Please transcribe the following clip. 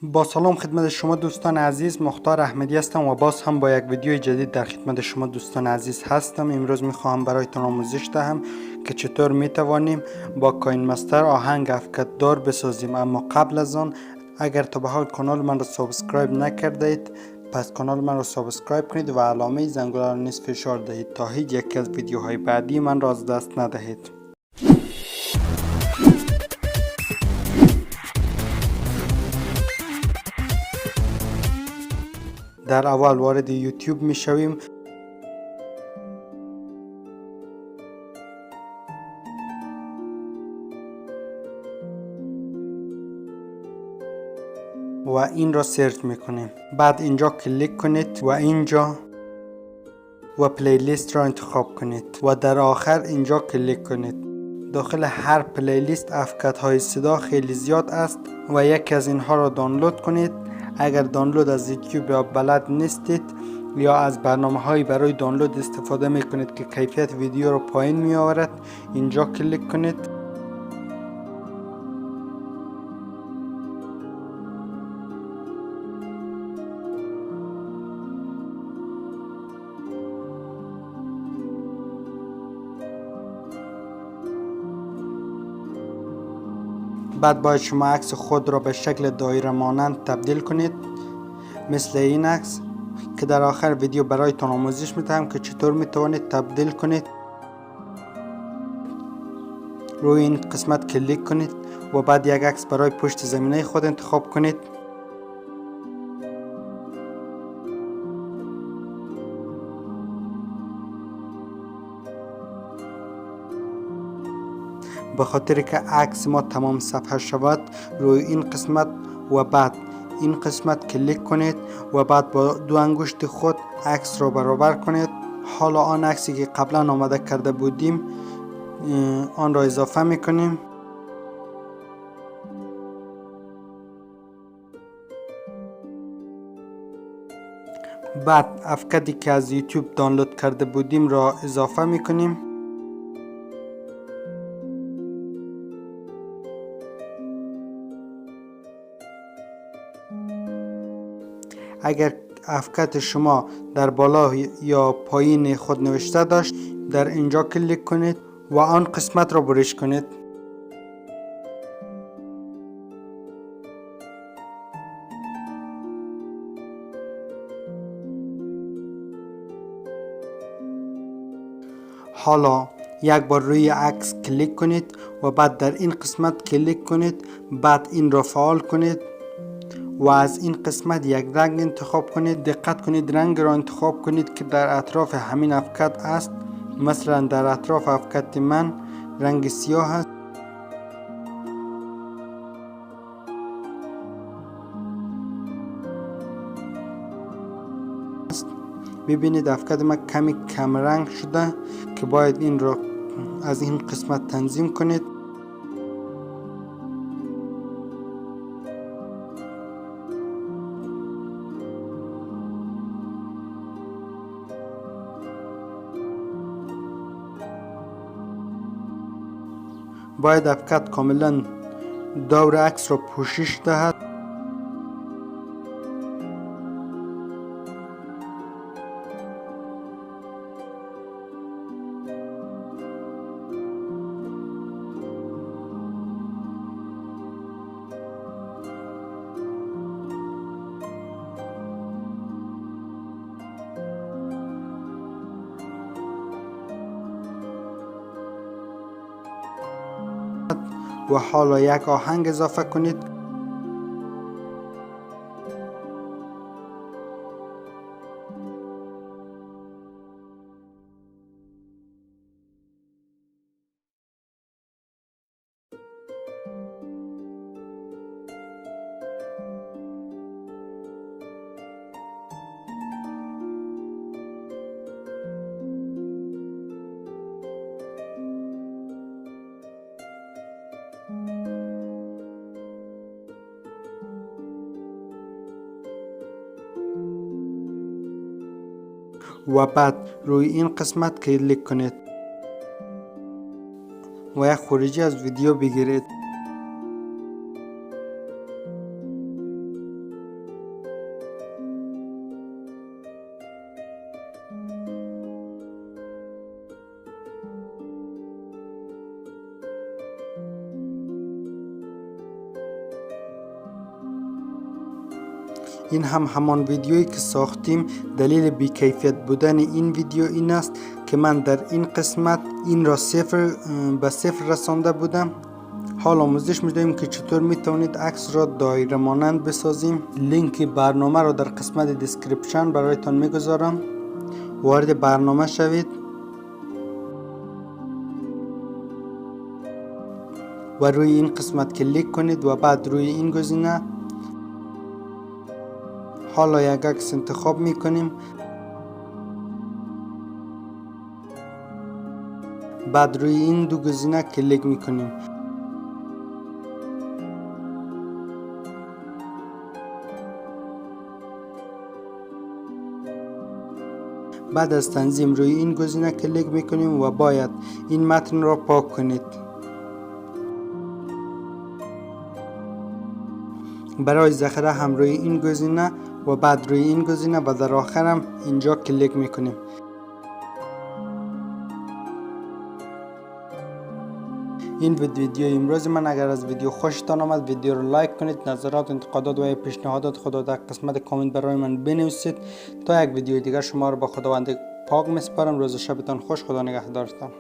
با سلام خدمت شما دوستان عزیز، مختار احمدی هستم و باز هم با یک ویدیو جدید در خدمت شما دوستان عزیز هستم. امروز میخواهم برایتان آموزش دهم که چطور میتوانیم با کاین مستر آهنگ افکت دار بسازیم. اما قبل از آن اگر تا به حال کانال من را سابسکرایب نکرده اید پس کانال من را سابسکرایب کنید و علامه زنگوله را نیز فشار دهید تا هیچ یک از ویدیوهای بعدی من را از دست ندهید. در اول وارد یوتیوب می شویم و این را سرچ می کنیم. بعد اینجا کلیک کنید و اینجا و پلیلیست را انتخاب کنید و در آخر اینجا کلیک کنید. داخل هر پلیلیست افکت های صدا خیلی زیاد است و یکی از اینها را دانلود کنید. اگر دانلود از یوتیوب یا بلد نیستید یا از برنامه های برای دانلود استفاده می کنید که کیفیت ویدیو را پایین می آورد، اینجا کلیک کنید. بعد باید شما عکس خود را به شکل دایره مانند تبدیل کنید مثل این عکس که در آخر ویدیو برایتان آموزش میدهم که چطور میتوانید تبدیل کنید. روی این قسمت کلیک کنید و بعد یک عکس برای پشت زمینه خود انتخاب کنید. به خاطر که عکس ما تمام صفحه شود روی این قسمت و بعد این قسمت کلیک کنید و بعد با دو انگشت خود عکس را برابر کنید. حالا آن عکسی که قبلا آماده کرده بودیم آن را اضافه میکنیم. بعد افکتی که از یوتیوب دانلود کرده بودیم را اضافه میکنیم. اگر افکت شما در بالا یا پایین خود نوشته داشت در اینجا کلیک کنید و آن قسمت را برش کنید. حالا یک بار روی عکس کلیک کنید و بعد در این قسمت کلیک کنید. بعد این را فعال کنید و از این قسمت یک رنگ انتخاب کنید. دقت کنید رنگ را انتخاب کنید که در اطراف همین افکت است. مثلا در اطراف افکت من رنگ سیاه است. ببینید افکت من کمی کم رنگ شده که باید این را از این قسمت تنظیم کنید. باید افکت کاملا دور عکس را پوشش دهد. و حالا یک آهنگ اضافه کنید. و بعد روی این قسمت کلیک کنید و یک خروجی از ویدیو بگیرید. این هم همان ویدیویی که ساختیم. دلیل بیکیفیت بودن این ویدیو این است که من در این قسمت این را به صفر رسانده بودم. حال آموزش می‌دهیم که چطور میتونید عکس را دایره مانند بسازیم. لینک برنامه را در قسمت دیسکریپشن برایتان میگذارم. وارد برنامه شوید و روی این قسمت کلیک کنید و بعد روی این گزینه. حالا یک عکس انتخاب میکنیم. بعد روی این دو گزینه کلیک میکنیم. بعد از تنظیم روی این گزینه کلیک میکنیم و باید این متن را پاک کنید. برای ذخیره هم روی این گزینه و بعد روی این گزینه و در آخر هم اینجا کلیک میکنیم. این ویدیو امروز من. اگر از ویدیو خوشتان آمد ویدیو رو لایک کنید. نظرات، انتقادات و پیشنهادات خود در قسمت کامنت برای من بنویسید. تا یک ویدیو دیگر شما رو با خداوند پاک میسپارم. روز و شبتان خوش. خدا نگهدارتان.